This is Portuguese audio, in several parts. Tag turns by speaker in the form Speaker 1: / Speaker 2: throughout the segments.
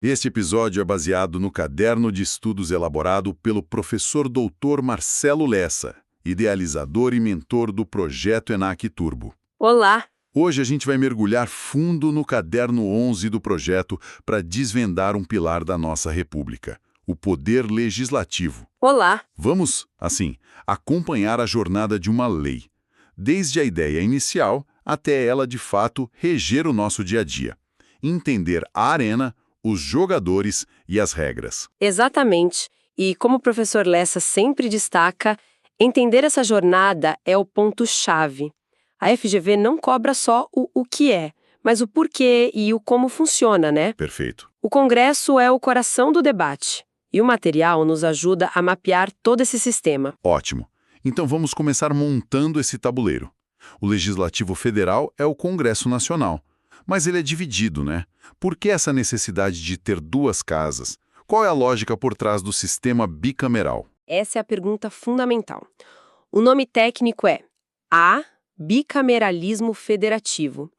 Speaker 1: Este episódio é baseado no caderno de estudos elaborado pelo professor Dr. Marcelo Lessa, idealizador e mentor do projeto ENAC Turbo.
Speaker 2: Olá!
Speaker 1: Hoje a gente vai mergulhar fundo no caderno 11 do projeto para desvendar um pilar da nossa república, o poder legislativo.
Speaker 2: Olá!
Speaker 1: Vamos, assim, acompanhar a jornada de uma lei, desde a ideia inicial até ela, de fato, reger o nosso dia a dia. Entender a arena, os jogadores e as regras.
Speaker 2: Exatamente. E como o professor Lessa sempre destaca, entender essa jornada é o ponto-chave. A FGV não cobra só o que é, mas o porquê e o como funciona, né?
Speaker 1: Perfeito.
Speaker 2: O Congresso é o coração do debate. E o material nos ajuda a mapear todo esse sistema.
Speaker 1: Ótimo. Então vamos começar montando esse tabuleiro. O Legislativo Federal é o Congresso Nacional. Mas ele é dividido, né? Por que essa necessidade de ter duas casas? Qual é a lógica por trás do sistema bicameral?
Speaker 2: Essa é a pergunta fundamental. O nome técnico é bicameralismo federativo.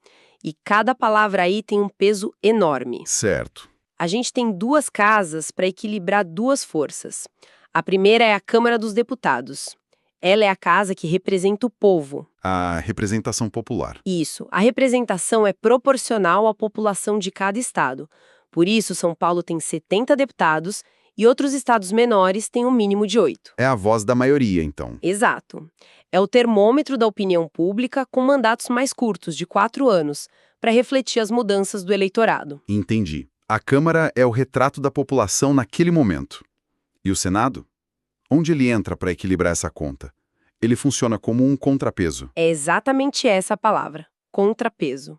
Speaker 2: E cada palavra aí tem um peso enorme.
Speaker 1: Certo.
Speaker 2: A gente tem duas casas para equilibrar duas forças. A primeira é a Câmara dos Deputados. Ela é a casa que representa o povo.
Speaker 1: A representação popular.
Speaker 2: Isso. A representação é proporcional à população de cada estado. Por isso, São Paulo tem 70 deputados e outros estados menores têm um mínimo de 8.
Speaker 1: É a voz da maioria, então.
Speaker 2: Exato. É o termômetro da opinião pública com mandatos mais curtos, de 4 anos, para refletir as mudanças do eleitorado.
Speaker 1: Entendi. A Câmara é o retrato da população naquele momento. E o Senado? Onde ele entra para equilibrar essa conta? Ele funciona como um contrapeso.
Speaker 2: É exatamente essa a palavra, contrapeso.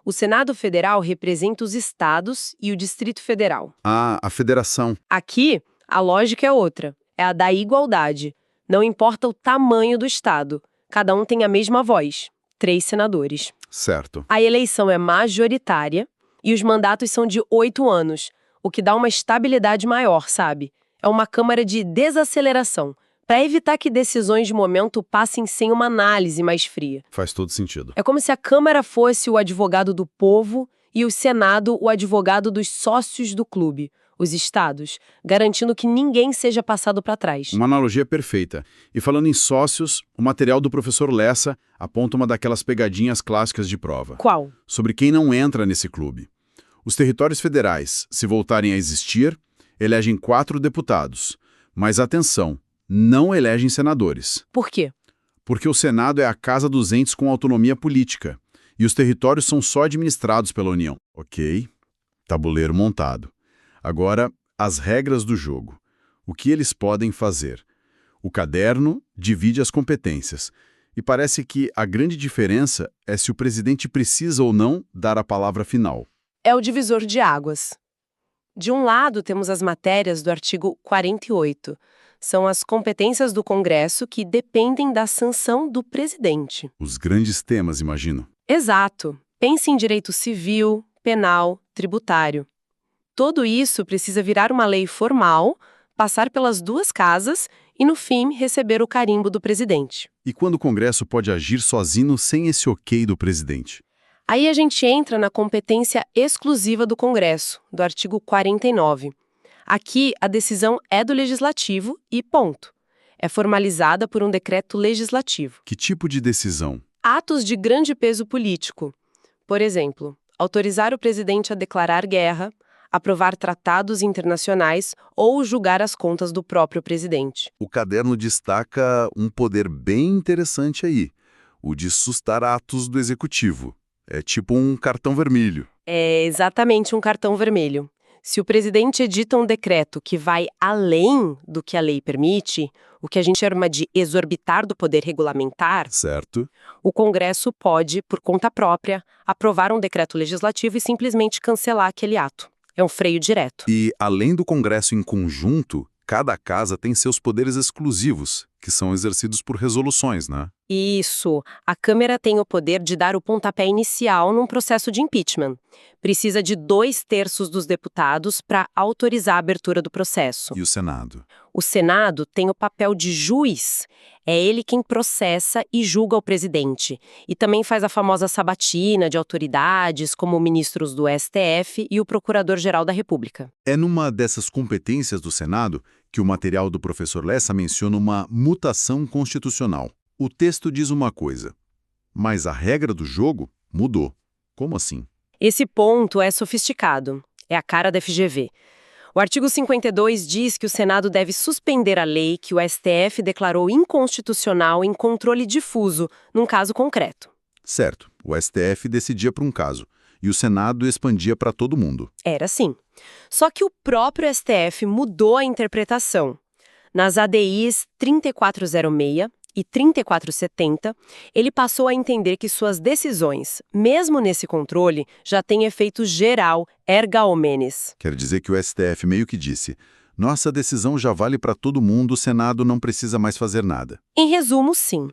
Speaker 2: O Senado Federal representa os estados e o Distrito Federal.
Speaker 1: Ah, a federação.
Speaker 2: Aqui, a lógica é outra, é a da igualdade. Não importa o tamanho do estado, cada um tem a mesma voz, 3 senadores.
Speaker 1: Certo.
Speaker 2: A eleição é majoritária e os mandatos são de 8 anos, o que dá uma estabilidade maior, sabe? É uma câmara de desaceleração, para evitar que decisões de momento passem sem uma análise mais fria.
Speaker 1: Faz todo sentido.
Speaker 2: É como se a Câmara fosse o advogado do povo e o Senado o advogado dos sócios do clube, os estados, garantindo que ninguém seja passado para trás.
Speaker 1: Uma analogia perfeita. E falando em sócios, o material do professor Lessa aponta uma daquelas pegadinhas clássicas de prova.
Speaker 2: Qual?
Speaker 1: Sobre quem não entra nesse clube. Os territórios federais, se voltarem a existir, elegem 4 deputados. Mas atenção, não elegem senadores.
Speaker 2: Por quê?
Speaker 1: Porque o Senado é a casa dos entes com autonomia política. E os territórios são só administrados pela União. Ok, tabuleiro montado. Agora, as regras do jogo. O que eles podem fazer? O caderno divide as competências. E parece que a grande diferença é se o presidente precisa ou não dar a palavra final.
Speaker 2: É o divisor de águas. De um lado, temos as matérias do artigo 48. São as competências do Congresso que dependem da sanção do presidente.
Speaker 1: Os grandes temas, imagino.
Speaker 2: Exato. Pense em direito civil, penal, tributário. Tudo isso precisa virar uma lei formal, passar pelas duas casas e, no fim, receber o carimbo do presidente.
Speaker 1: E quando o Congresso pode agir sozinho sem esse ok do presidente?
Speaker 2: Aí a gente entra na competência exclusiva do Congresso, do artigo 49. Aqui, a decisão é do Legislativo e ponto. É formalizada por um decreto legislativo.
Speaker 1: Que tipo de decisão?
Speaker 2: Atos de grande peso político. Por exemplo, autorizar o presidente a declarar guerra, aprovar tratados internacionais ou julgar as contas do próprio presidente.
Speaker 1: O caderno destaca um poder bem interessante aí, o de sustar atos do executivo. É tipo um cartão vermelho.
Speaker 2: É exatamente um cartão vermelho. Se o presidente edita um decreto que vai além do que a lei permite, o que a gente chama de exorbitar do poder regulamentar,
Speaker 1: Certo.
Speaker 2: o Congresso pode, por conta própria, aprovar um decreto legislativo e simplesmente cancelar aquele ato. É um freio direto.
Speaker 1: E, além do Congresso em conjunto, cada casa tem seus poderes exclusivos, que são exercidos por resoluções, né?
Speaker 2: Isso. A Câmara tem o poder de dar o pontapé inicial num processo de impeachment. Precisa de 2/3 dos deputados para autorizar a abertura do processo.
Speaker 1: E o Senado?
Speaker 2: O Senado tem o papel de juiz. É ele quem processa e julga o presidente. E também faz a famosa sabatina de autoridades, como ministros do STF e o Procurador-Geral da República.
Speaker 1: É numa dessas competências do Senado que o material do professor Lessa menciona uma mutação constitucional. O texto diz uma coisa, mas a regra do jogo mudou. Como assim?
Speaker 2: Esse ponto é sofisticado. É a cara da FGV. O artigo 52 diz que o Senado deve suspender a lei que o STF declarou inconstitucional em controle difuso, num caso concreto.
Speaker 1: Certo, o STF decidia para um caso, e o Senado expandia para todo mundo.
Speaker 2: Era assim. Só que o próprio STF mudou a interpretação. Nas ADIs 3406 e 3470, ele passou a entender que suas decisões, mesmo nesse controle, já têm efeito geral, erga omnes.
Speaker 1: Quer dizer que o STF meio que disse, nossa decisão já vale para todo mundo, o Senado não precisa mais fazer nada.
Speaker 2: Em resumo, sim.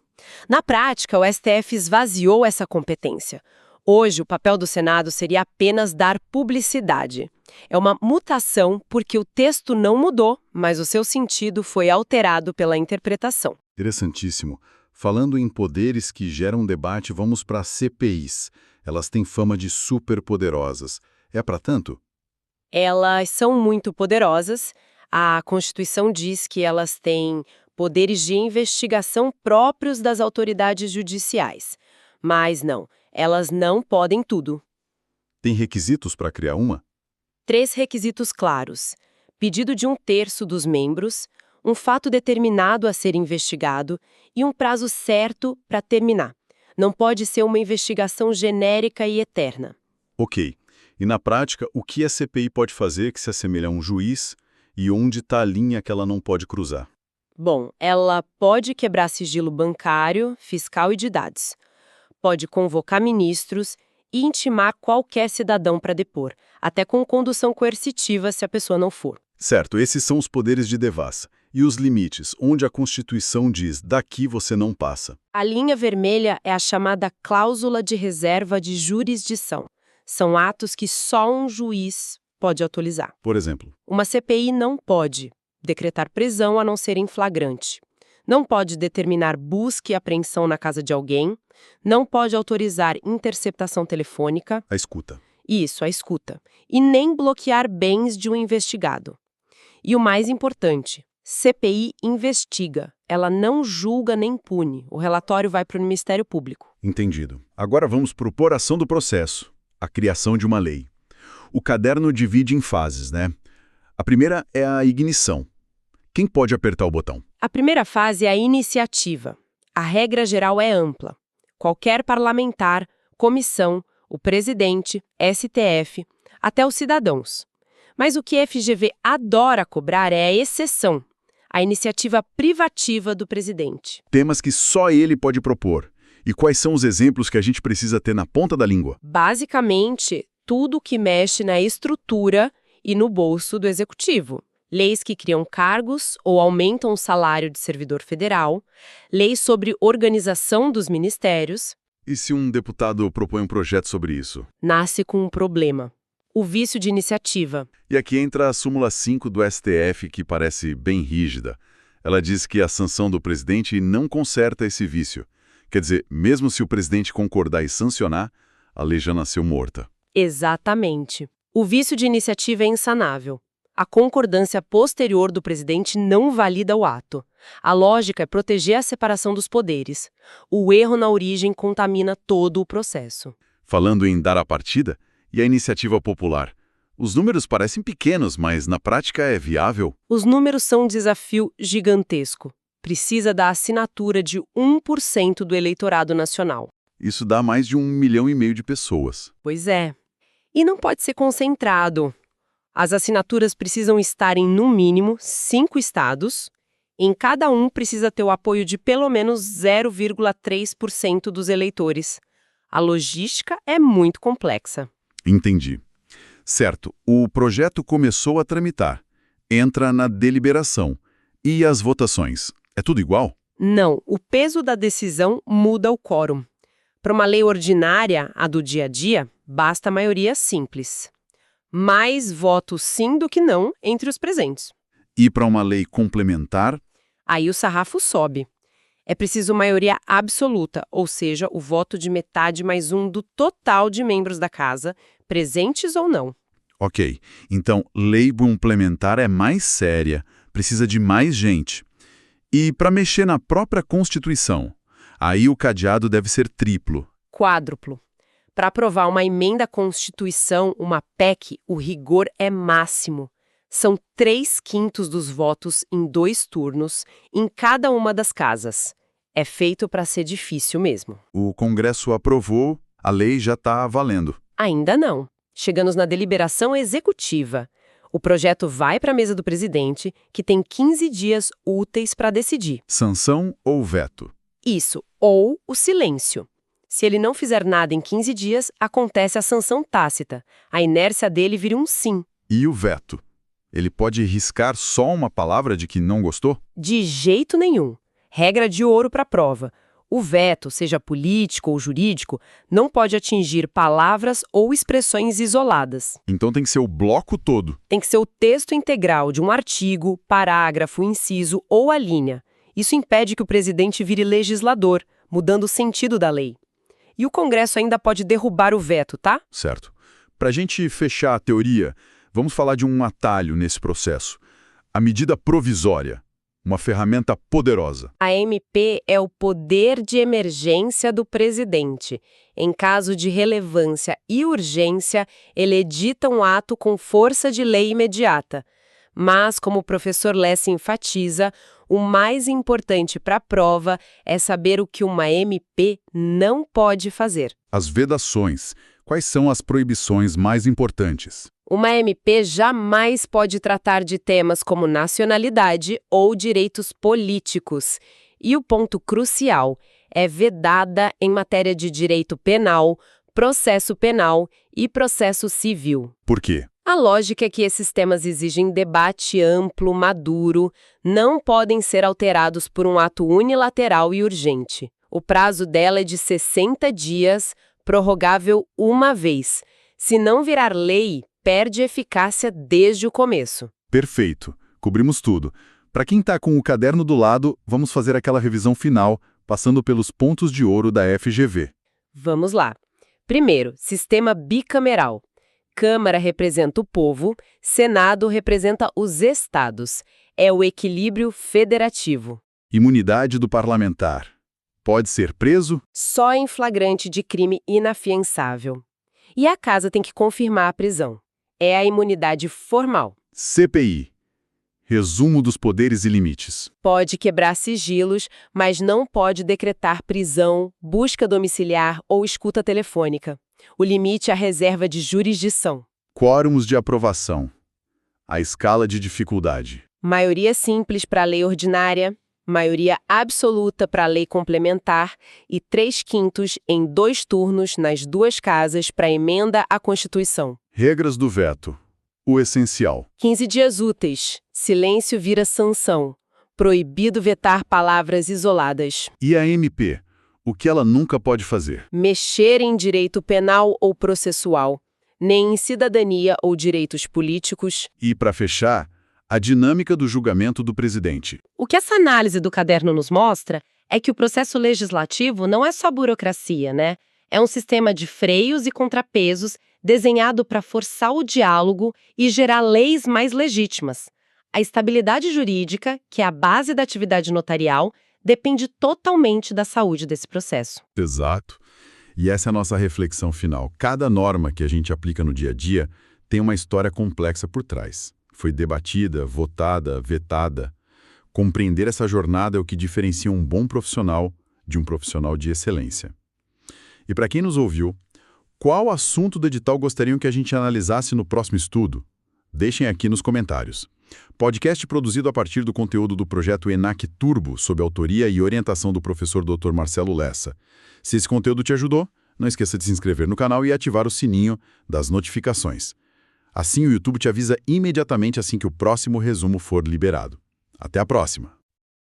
Speaker 2: Na prática, o STF esvaziou essa competência. Hoje, o papel do Senado seria apenas dar publicidade. É uma mutação porque o texto não mudou, mas o seu sentido foi alterado pela interpretação.
Speaker 1: Interessantíssimo. Falando em poderes que geram debate, vamos para CPIs. Elas têm fama de superpoderosas. É para tanto?
Speaker 2: Elas são muito poderosas. A Constituição diz que elas têm poderes de investigação próprios das autoridades judiciais. Mas não, elas não podem tudo.
Speaker 1: Tem requisitos para criar uma?
Speaker 2: 3 requisitos claros: pedido de 1/3 dos membros, um fato determinado a ser investigado e um prazo certo para terminar. Não pode ser uma investigação genérica e eterna.
Speaker 1: Ok. E na prática, o que a CPI pode fazer que se assemelha a um juiz e onde está a linha que ela não pode cruzar?
Speaker 2: Bom, ela pode quebrar sigilo bancário, fiscal e de dados. Pode convocar ministros e intimar qualquer cidadão para depor, até com condução coercitiva se a pessoa não for.
Speaker 1: Certo, esses são os poderes de devassa. E os limites, onde a Constituição diz, daqui você não passa.
Speaker 2: A linha vermelha é a chamada cláusula de reserva de jurisdição. São atos que só um juiz pode autorizar.
Speaker 1: Por exemplo,
Speaker 2: Uma CPI não pode decretar prisão a não ser em flagrante. Não pode determinar busca e apreensão na casa de alguém. Não pode autorizar interceptação telefônica.
Speaker 1: a escuta.
Speaker 2: Isso, a escuta. E nem bloquear bens de um investigado. E o mais importante, CPI investiga. Ela não julga nem pune. O relatório vai para o Ministério Público.
Speaker 1: Entendido. Agora vamos para o coração do processo, a criação de uma lei. O caderno divide em fases, né? A primeira é a ignição. Quem pode apertar o botão?
Speaker 2: A primeira fase é a iniciativa. A regra geral é ampla. Qualquer parlamentar, comissão, o presidente, STF, até os cidadãos. Mas o que a FGV adora cobrar é a exceção, a iniciativa privativa do presidente.
Speaker 1: Temas que só ele pode propor. E quais são os exemplos que a gente precisa ter na ponta da língua?
Speaker 2: Basicamente, tudo que mexe na estrutura e no bolso do executivo. Leis que criam cargos ou aumentam o salário de servidor federal, leis sobre organização dos ministérios.
Speaker 1: E se um deputado propõe um projeto sobre isso?
Speaker 2: Nasce com um problema: o vício de iniciativa.
Speaker 1: E aqui entra a súmula 5 do STF, que parece bem rígida. Ela diz que a sanção do presidente não conserta esse vício. Quer dizer, mesmo se o presidente concordar e sancionar, a lei já nasceu morta.
Speaker 2: Exatamente. O vício de iniciativa é insanável. A concordância posterior do presidente não valida o ato. A lógica é proteger a separação dos poderes. O erro na origem contamina todo o processo.
Speaker 1: Falando em dar a partida, e a iniciativa popular? Os números parecem pequenos, mas na prática é viável?
Speaker 2: Os números são um desafio gigantesco. Precisa da assinatura de 1% do eleitorado nacional.
Speaker 1: Isso dá mais de 1,5 milhão de pessoas.
Speaker 2: Pois é. E não pode ser concentrado. As assinaturas precisam estar em, no mínimo, 5 estados. Em cada um precisa ter o apoio de pelo menos 0,3% dos eleitores. A logística é muito complexa.
Speaker 1: Entendi. Certo, o projeto começou a tramitar. Entra na deliberação. E as votações? É tudo igual?
Speaker 2: Não, o peso da decisão muda o quórum. Para uma lei ordinária, a do dia a dia, basta a maioria simples. Mais votos sim do que não entre os presentes.
Speaker 1: E para uma lei complementar?
Speaker 2: Aí o sarrafo sobe. É preciso maioria absoluta, ou seja, o voto de metade mais um do total de membros da casa, presentes ou não.
Speaker 1: Ok, então lei complementar é mais séria, precisa de mais gente. E para mexer na própria Constituição, aí o cadeado deve ser triplo.
Speaker 2: Quádruplo. Para aprovar uma emenda à Constituição, uma PEC, o rigor é máximo. São 3/5 dos votos em 2 turnos, em cada uma das casas. É feito para ser difícil mesmo.
Speaker 1: O Congresso aprovou, a lei já está valendo.
Speaker 2: Ainda não. Chegamos na deliberação executiva. O projeto vai para a mesa do presidente, que tem 15 dias úteis para decidir.
Speaker 1: Sanção ou veto?
Speaker 2: Isso, ou o silêncio. Se ele não fizer nada em 15 dias, acontece a sanção tácita. A inércia dele vira um sim.
Speaker 1: E o veto? Ele pode riscar só uma palavra de que não gostou?
Speaker 2: De jeito nenhum. Regra de ouro para a prova. O veto, seja político ou jurídico, não pode atingir palavras ou expressões isoladas.
Speaker 1: Então tem que ser o bloco todo.
Speaker 2: Tem que ser o texto integral de um artigo, parágrafo, inciso ou a linha. Isso impede que o presidente vire legislador, mudando o sentido da lei. E o Congresso ainda pode derrubar o veto, tá?
Speaker 1: Certo. Para a gente fechar a teoria, vamos falar de um atalho nesse processo. A medida provisória. Uma ferramenta poderosa.
Speaker 2: A MP é o poder de emergência do presidente. Em caso de relevância e urgência, ele edita um ato com força de lei imediata. Mas, como o professor Lessa enfatiza, o mais importante para a prova é saber o que uma MP não pode fazer.
Speaker 1: As vedações. Quais são as proibições mais importantes?
Speaker 2: Uma MP jamais pode tratar de temas como nacionalidade ou direitos políticos. E o ponto crucial é vedada em matéria de direito penal, processo penal e processo civil.
Speaker 1: Por quê?
Speaker 2: A lógica é que esses temas exigem debate amplo, maduro, não podem ser alterados por um ato unilateral e urgente. O prazo dela é de 60 dias, prorrogável uma vez. Se não virar lei, perde eficácia desde o começo.
Speaker 1: Perfeito. Cobrimos tudo. Para quem está com o caderno do lado, vamos fazer aquela revisão final, passando pelos pontos de ouro da FGV.
Speaker 2: Vamos lá. Primeiro, sistema bicameral. Câmara representa o povo, Senado representa os estados. É o equilíbrio federativo.
Speaker 1: Imunidade do parlamentar. Pode ser preso?
Speaker 2: Só em flagrante de crime inafiançável. E a casa tem que confirmar a prisão. É a imunidade formal.
Speaker 1: CPI. Resumo dos poderes e limites.
Speaker 2: Pode quebrar sigilos, mas não pode decretar prisão, busca domiciliar ou escuta telefônica. O limite é a reserva de jurisdição.
Speaker 1: Quórums de aprovação. A escala de dificuldade.
Speaker 2: Maioria simples para a lei ordinária, maioria absoluta para a lei complementar e 3/5 em 2 turnos nas 2 casas para emenda à Constituição.
Speaker 1: Regras do veto. O essencial.
Speaker 2: 15 dias úteis. Silêncio vira sanção. Proibido vetar palavras isoladas.
Speaker 1: E a MP? O que ela nunca pode fazer?
Speaker 2: Mexer em direito penal ou processual. Nem em cidadania ou direitos políticos.
Speaker 1: E, para fechar, a dinâmica do julgamento do presidente.
Speaker 2: O que essa análise do caderno nos mostra é que o processo legislativo não é só burocracia, né? É um sistema de freios e contrapesos desenhado para forçar o diálogo e gerar leis mais legítimas. A estabilidade jurídica, que é a base da atividade notarial, depende totalmente da saúde desse processo.
Speaker 1: Exato. E essa é a nossa reflexão final. Cada norma que a gente aplica no dia a dia tem uma história complexa por trás. Foi debatida, votada, vetada. Compreender essa jornada é o que diferencia um bom profissional de um profissional de excelência. E para quem nos ouviu, qual assunto do edital gostariam que a gente analisasse no próximo estudo? Deixem aqui nos comentários. Podcast produzido a partir do conteúdo do projeto ENAC Turbo, sob autoria e orientação do professor Dr. Marcelo Lessa. Se esse conteúdo te ajudou, não esqueça de se inscrever no canal e ativar o sininho das notificações. Assim o YouTube te avisa imediatamente assim que o próximo resumo for liberado. Até a próxima!